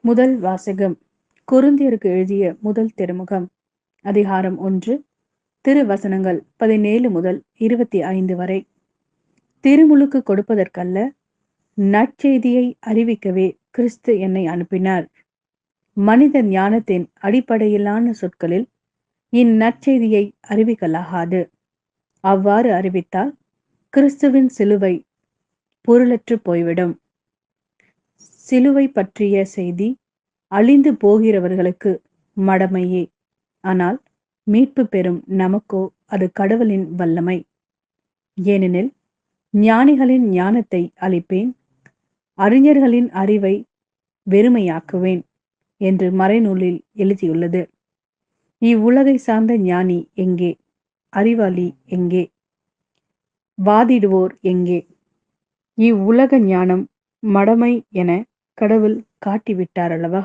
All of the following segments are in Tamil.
முதல் வாசகம் கொரிந்தியருக்கு எழுதிய முதல் திருமுகம் அதிகாரம் 1 திருவசனங்கள் 17 முதல் 25 வரை. திருமுழுக்கு கொடுப்பதற்கல்ல, நற்செய்தியை அறிவிக்கவே கிறிஸ்து என்னை அனுப்பினார். மனித ஞானத்தின் அடிப்படையிலான சொற்களில் இந்நற்செய்தியை அறிவிக்கலாகாது. அவ்வாறு அறிவித்தால் கிறிஸ்துவின் சிலுவை பொருளற்று போய்விடும். சிலுவை பற்றிய செய்தி அழிந்து போகிறவர்களுக்கு மடமையே, ஆனால் மீட்பு பெறும் நமக்கோ அது கடவுளின் வல்லமை. ஏனெனில் ஞானிகளின் ஞானத்தை அழிப்பேன், அறிஞர்களின் அறிவை வெறுமையாக்குவேன் என்று மறைநூலில் எழுதியுள்ளது. இவ்வுலகை சார்ந்த ஞானி எங்கே? அறிவாளி எங்கே? வாதிடுவோர் எங்கே? இவ்வுலக ஞானம் மடமை என கடவுள் காட்டிவிட்டார் அல்லவா?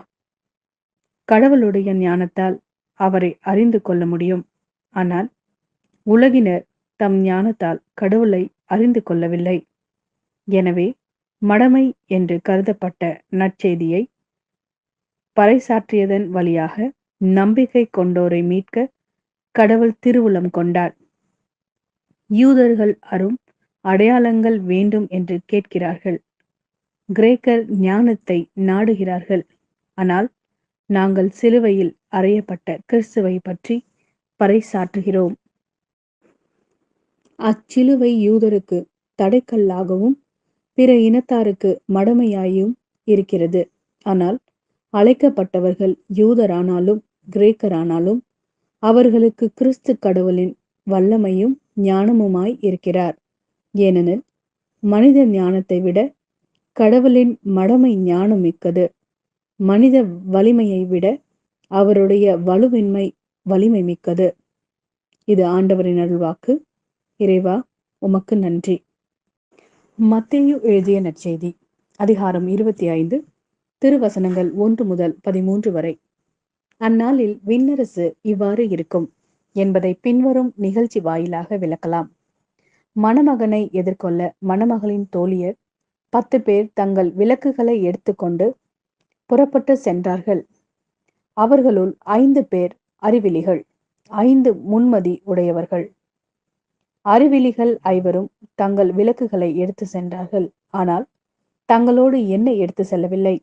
கடவுளுடைய ஞானத்தால் அவரை அறிந்து கொள்ள முடியும். ஆனால் உலகினர் தம் ஞானத்தால் கடவுளை அறிந்து கொள்ளவில்லை. எனவே மடமை என்று கருதப்பட்ட நற்செய்தியை பறைசாற்றியதன் வழியாக நம்பிக்கை கொண்டோரை மீட்க கடவுள் திருவுளம் கொண்டார். யூதர்கள் அரும் அடையாளங்கள் வேண்டும் என்று கேட்கிறார்கள். கிரேக்கர் ஞானத்தை நாடுகிறார்கள். ஆனால் நாங்கள் சிலுவையில் அறையப்பட்ட கிறிஸ்துவை பற்றி பறைசாற்றுகிறோம். அச்சிலுவை யூதருக்கு தடைக்கல்லாகவும் பிற இனத்தாருக்கு மடமையாயும் இருக்கிறது. ஆனால் அழைக்கப்பட்டவர்கள் யூதரானாலும் கிரேக்கரானாலும் அவர்களுக்கு கிறிஸ்து கடவுளின் வல்லமையும் ஞானமுமாய் இருக்கிறார். ஏனெனில் மனித ஞானத்தை விட கடவுளின் மடமை ஞானம் மிக்கது. மனித வலிமையை விட அவருடைய வலுவின்மை வலிமை மிக்கது. இது ஆண்டவரின் அருள்வாக்கு. இறைவா, உமக்கு நன்றி. மத்தேயு எழுதிய நற்செய்தி அதிகாரம் 25 திருவசனங்கள் 1 முதல் 13 வரை. அந்நாளில் விண்ணரசு இவ்வாறு இருக்கும் என்பதை பின்வரும் நிகழ்ச்சி வாயிலாக விளக்கலாம். மணமகனை எதிர்கொள்ள மணமகளின் தோழியர் 10 பேர் தங்கள் விளக்குகளை எடுத்துக்கொண்டு புறப்பட்டு சென்றார்கள். அவர்களுள் 5 பேர் அறிவிலிகள், 5 முன்மதி உடையவர்கள். அறிவிலிகள் 5 தங்கள் விளக்குகளை எடுத்து சென்றார்கள். ஆனால் தங்களோடு எண்ணெய் எடுத்து செல்லவில்லை.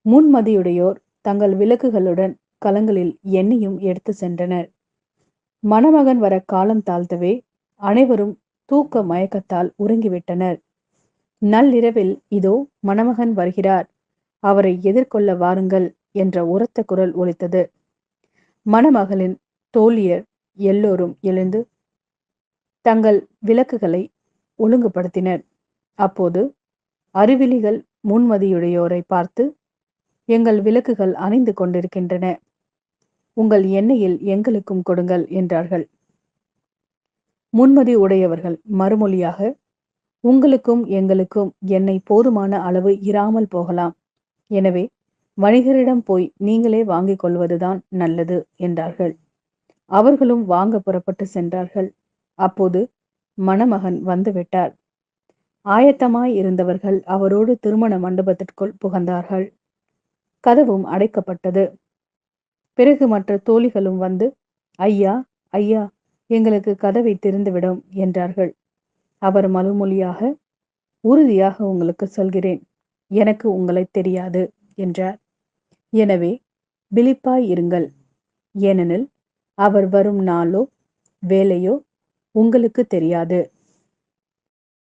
முன்மதியுடையோர் தங்கள் விளக்குகளுடன் கலங்களில் எண்ணெயும் எடுத்து சென்றனர். மணமகன் வர காலம் தாழ்த்தவே அனைவரும் தூக்க மயக்கத்தால் உறங்கிவிட்டனர். நள்ளிரவில் இதோ மணமகன் வருகிறார், அவரை எதிர்கொள்ள வாருங்கள் என்ற உரத்த குரல் ஒலித்தது. மணமகளின் தோழியர் எல்லோரும் எழுந்து தங்கள் விளக்குகளை ஒழுங்குபடுத்தினர். அப்போது அறிவிலிகள் முன்மதியுடையோரை பார்த்து, எங்கள் விளக்குகள் அணைந்து கொண்டிருக்கின்றன, உங்கள் எண்ணெயில் எங்களுக்கும் கொடுங்கள் என்றார்கள். முன்மதி உடையவர்கள் மறுமொழியாக, உங்களுக்கும் எங்களுக்கும் எண்ணெய் போதுமான அளவு இராமல் போகலாம். எனவே வணிகரிடம் போய் நீங்களே வாங்கிக் கொள்வதுதான் நல்லது என்றார்கள். அவர்களும் வாங்க புறப்பட்டு சென்றார்கள். அப்போது மணமகன் வந்துவிட்டார். ஆயத்தமாய் இருந்தவர்கள் அவரோடு திருமண மண்டபத்திற்குள் புகுந்தார்கள். கதவும் அடைக்கப்பட்டது. பிறகு மற்ற தோழிகளும் வந்து, ஐயா ஐயா, எங்களுக்கு கதவை திறந்துவிடும் என்றார்கள். அவர் மறுமொழியாக, உறுதியாக உங்களுக்கு சொல்கிறேன், எனக்கு உங்களை தெரியாது என்றார். எனவே விழிப்பாய் இருங்கள், ஏனெனில் அவர் வரும் நாளோ வேலையோ உங்களுக்கு தெரியாது.